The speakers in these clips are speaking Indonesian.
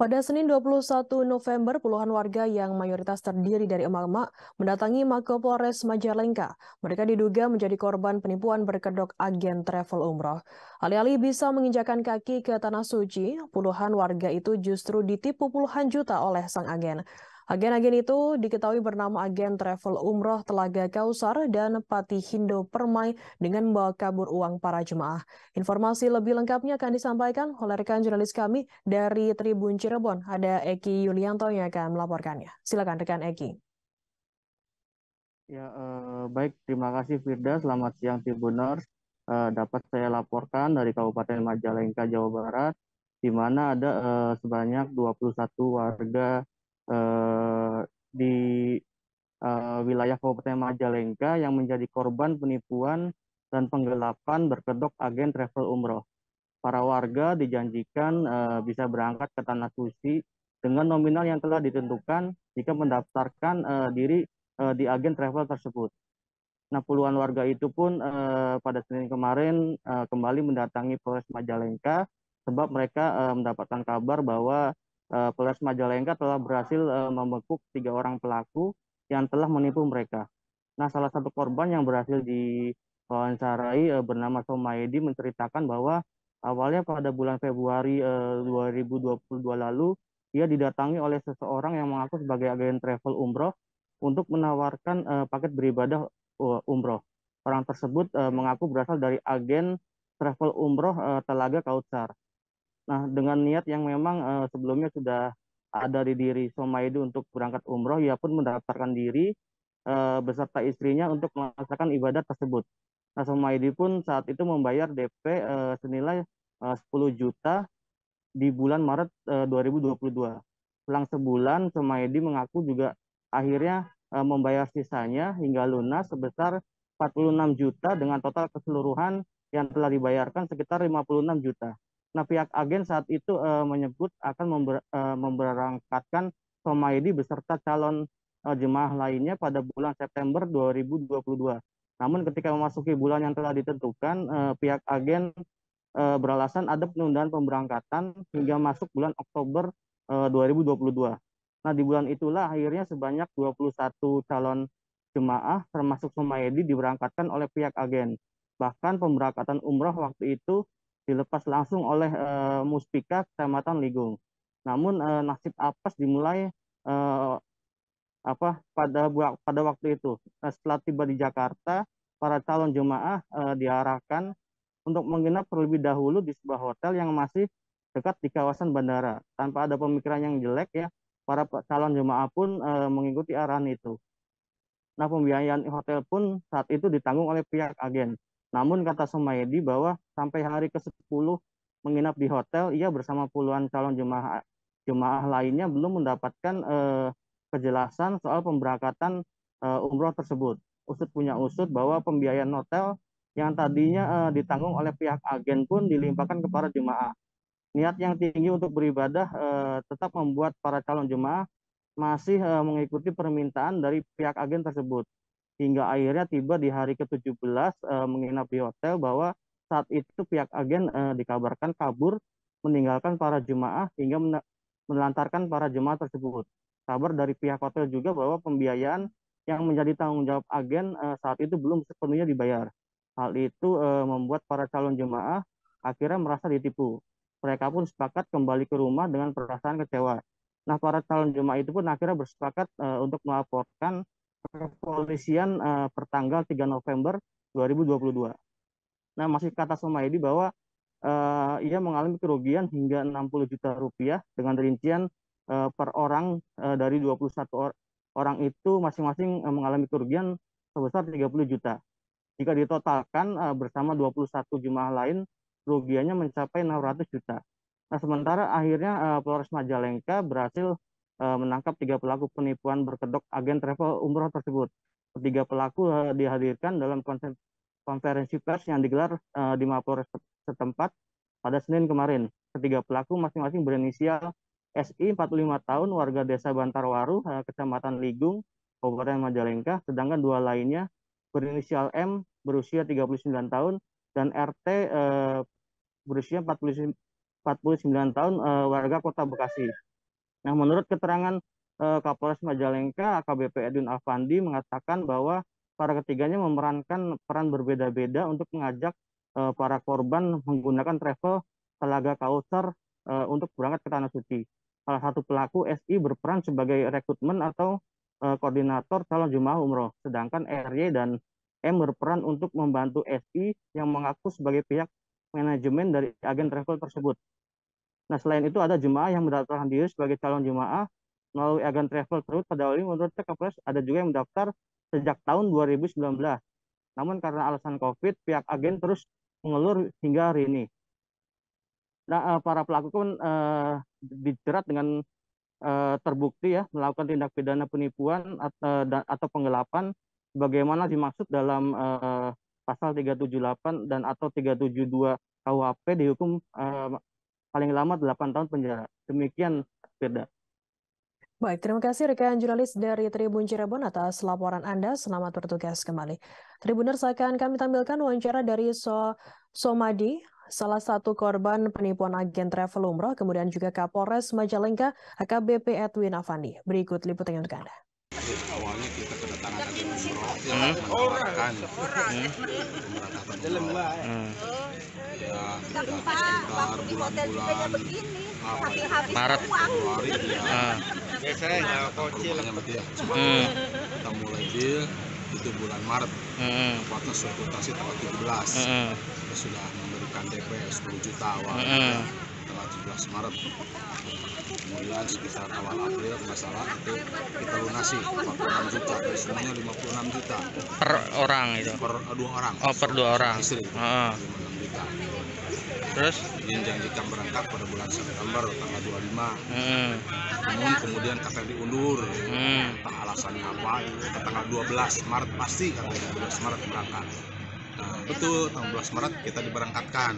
Pada Senin 21 November, puluhan warga yang mayoritas terdiri dari emak-emak mendatangi Mako Polres Majalengka. Mereka diduga menjadi korban penipuan berkedok agen travel umroh. Alih-alih bisa menginjakan kaki ke Tanah Suci, puluhan warga itu justru ditipu puluhan juta oleh sang agen. Agen-agen itu diketahui bernama agen travel umroh Telaga Kausar dan Patihindo Permai dengan membawa kabur uang para jemaah. Informasi lebih lengkapnya akan disampaikan oleh rekan jurnalis kami dari Tribun Cirebon. Ada Eki Yulianto yang akan melaporkannya. Silakan rekan Eki. Ya, baik. Terima kasih Firda. Selamat siang Tribuners. Dapat saya laporkan dari Kabupaten Majalengka, Jawa Barat, di mana ada sebanyak 21 warga eh, di wilayah Kabupaten Majalengka yang menjadi korban penipuan dan penggelapan berkedok agen travel umroh. Para warga dijanjikan bisa berangkat ke Tanah Suci dengan nominal yang telah ditentukan jika mendaftarkan diri di agen travel tersebut. Nah, puluhan warga itu pun pada Senin kemarin kembali mendatangi Polres Majalengka sebab mereka mendapatkan kabar bahwa Polres Majalengka telah berhasil membekuk 3 orang pelaku yang telah menipu mereka. Nah, salah satu korban yang berhasil diwawancarai bernama Somaedi menceritakan bahwa awalnya pada bulan Februari 2022 lalu, ia didatangi oleh seseorang yang mengaku sebagai agen travel umroh untuk menawarkan paket beribadah umroh. Orang tersebut mengaku berasal dari agen travel umroh Telaga Kautsar. Nah, dengan niat yang memang sebelumnya sudah ada di diri Somaidi untuk berangkat umroh, ia pun mendaftarkan diri beserta istrinya untuk melaksanakan ibadah tersebut. Nah, Somaidi pun saat itu membayar DP senilai 10 juta di bulan Maret 2022. Selang sebulan, Somaidi mengaku juga akhirnya membayar sisanya hingga lunas sebesar 46 juta dengan total keseluruhan yang telah dibayarkan sekitar 56 juta. Nah, pihak agen saat itu menyebut akan memberangkatkan Somaidi beserta calon jemaah lainnya pada bulan September 2022. Namun ketika memasuki bulan yang telah ditentukan, pihak agen beralasan ada penundaan pemberangkatan hingga masuk bulan Oktober 2022. Nah, di bulan itulah akhirnya sebanyak 21 calon jemaah termasuk Somayedi diberangkatkan oleh pihak agen. Bahkan pemberangkatan umroh waktu itu dilepas langsung oleh Muspika Kecamatan Ligung. Namun nasib apes dimulai eh, pada waktu itu. Nah, setelah tiba di Jakarta, para calon jemaah diarahkan untuk menginap terlebih dahulu di sebuah hotel yang masih dekat di kawasan bandara. Tanpa ada pemikiran yang jelek ya, para calon jemaah pun mengikuti arahan itu. Nah, pembiayaan hotel pun saat itu ditanggung oleh pihak agen. Namun kata Sumayedi bahwa sampai hari ke-10 menginap di hotel, ia bersama puluhan calon jemaah lainnya belum mendapatkan kejelasan soal pemberangkatan umroh tersebut. Usut punya usut bahwa pembiayaan hotel yang tadinya ditanggung oleh pihak agen pun dilimpahkan kepada jemaah. Niat yang tinggi untuk beribadah tetap membuat para calon jemaah masih mengikuti permintaan dari pihak agen tersebut. Hingga akhirnya tiba di hari ke-17 menginap di hotel bahwa saat itu pihak agen dikabarkan kabur meninggalkan para jemaah hingga menelantarkan para jemaah tersebut. Kabar dari pihak hotel juga bahwa pembiayaan yang menjadi tanggung jawab agen saat itu belum sepenuhnya dibayar. Hal itu membuat para calon jemaah akhirnya merasa ditipu. Mereka pun sepakat kembali ke rumah dengan perasaan kecewa. Nah, para calon jemaah itu pun akhirnya bersepakat untuk melaporkan kepolisian pertanggal 3 November 2022. Nah, masih kata Somaidi bahwa ia mengalami kerugian hingga 60 juta rupiah dengan rincian per orang dari 21 orang itu masing-masing mengalami kerugian sebesar 30 juta. Jika ditotalkan bersama 21 jemaah lain, kerugiannya mencapai 600 juta. Nah, sementara akhirnya Polres Majalengka berhasil menangkap 3 pelaku penipuan berkedok agen travel umroh tersebut. Ketiga pelaku dihadirkan dalam konferensi pers yang digelar di Mapolres setempat pada Senin kemarin. Ketiga pelaku masing-masing berinisial SI 45 tahun, warga desa Bantarwaru, Kecamatan Ligung, Kabupaten Majalengka, sedangkan 2 lainnya berinisial M berusia 39 tahun dan RT berusia 49 tahun warga Kota Bekasi. Nah, menurut keterangan Kapolres Majalengka, AKBP Edwin Afandi mengatakan bahwa para ketiganya memerankan peran berbeda-beda untuk mengajak para korban menggunakan travel Telaga Kautsar untuk berangkat ke Tanah Suci. Salah satu pelaku SI berperan sebagai rekrutmen atau koordinator calon jemaah umroh, sedangkan RY dan M berperan untuk membantu SI yang mengaku sebagai pihak manajemen dari agen travel tersebut. Nah, selain itu ada jemaah yang mendaftarkan diri sebagai calon jemaah melalui agen travel tersebut. Pada awalnya menurut Kapolres ada juga yang mendaftar sejak tahun 2019. Namun karena alasan COVID, pihak agen terus mengelur hingga hari ini. Nah, para pelaku pun dijerat dengan terbukti ya melakukan tindak pidana penipuan atau penggelapan bagaimana dimaksud dalam pasal 378 dan atau 372 KUHP dihukum paling lama 8 tahun penjara. Demikian, Firda. Baik, terima kasih rekan jurnalis dari Tribun Cirebon atas laporan Anda. Selamat bertugas kembali. Tribuners, akan kami tampilkan wawancara dari Somadi, salah satu korban penipuan agen travel umroh, kemudian juga Kapolres Majalengka, AKBP Edwin Afandi. Berikut liputannya untuk Anda. Awalnya kita kedatangan agen umroh yang menawarkan pemberangkatan umroh. Ya, sekitar bulan-bulan Maret, Februari ya. Biasanya kocil berarti ya. Cuma kita mulai deal itu bulan Maret. Tepatnya konsultasi tanggal 17. Kita sudah memberikan DP 10 juta awal tanggal 17 Maret. Kemudian sekitar awal April masalah itu kita lunasi 46 juta, dari semuanya 56 juta per orang itu. Per 2 orang. Oh, per 2 orang. Istri. 56 juta. Terus Janjikan berangkat pada bulan September tanggal 25. Namun kemudian kata diundur. Entah alasannya apa, ke tanggal 12 Maret pasti katanya 12 Maret berangkat. Nah, betul tanggal 12 Maret kita diberangkatkan.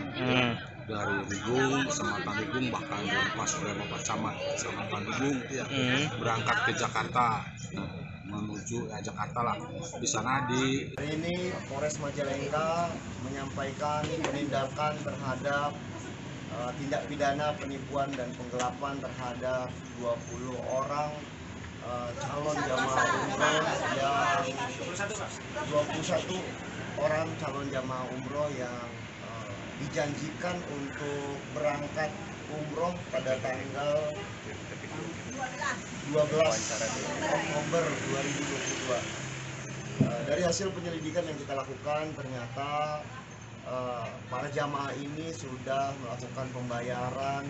Dari Rigung, Kecamatan Rigung, bahkan dilepas oleh Bapak Camat Kecamatan Rigung ya, berangkat ke Jakarta, menuju Jakarta lah. Di sana hari ini Polres Majalengka menyampaikan penindakan terhadap tindak pidana penipuan dan penggelapan terhadap 20 orang calon jamaah umroh yang 21 orang calon jamaah umroh yang dijanjikan untuk berangkat umroh pada tanggal 12 Oktober 2022. Dari hasil penyelidikan yang kita lakukan, ternyata para jamaah ini sudah melakukan pembayaran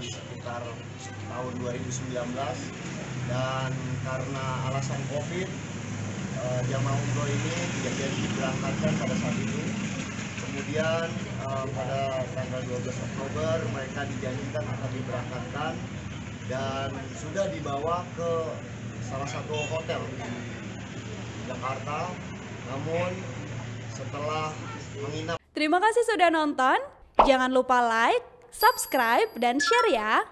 sekitar tahun 2019, dan karena alasan COVID, jamaah umroh ini tidak jadi diberangkatkan pada saat itu. Kemudian pada tanggal 12 Oktober mereka dijanjikan akan diberangkatkan dan sudah dibawa ke salah satu hotel di Jakarta. Namun setelah menginap. Terima kasih sudah nonton. Jangan lupa like, subscribe, dan share ya.